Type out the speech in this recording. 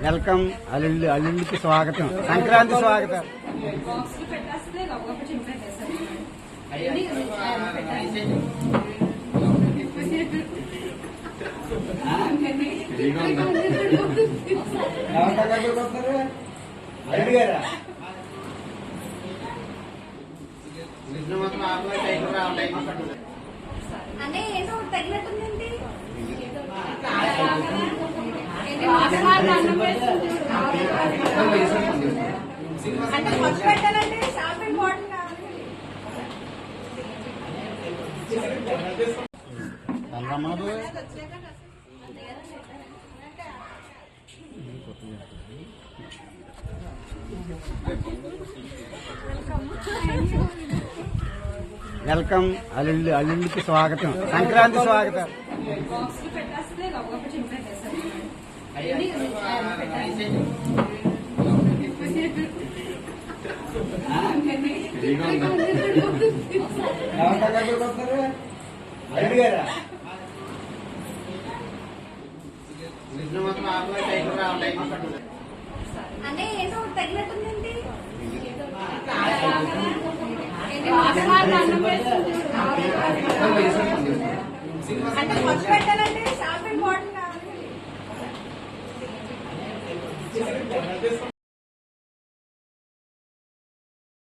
Welcome అల్లుళ్ళకి స్వాగతం, సంక్రాంతి స్వాగతం. అనే ఏదో తగినట్టుందండి. అంటే ఖర్చు పెట్టాలంటే షాపింగ్ మోడల్ కావాలి. వెల్కమ్ అల్లుళ్ళకి స్వాగతం, సంక్రాంతి స్వాగతం. అనే ఏదో తగినట్టుందండి. అంటే ఖర్చు పెట్టాలంటే షాపింగ్ మోడల్ కావాలి.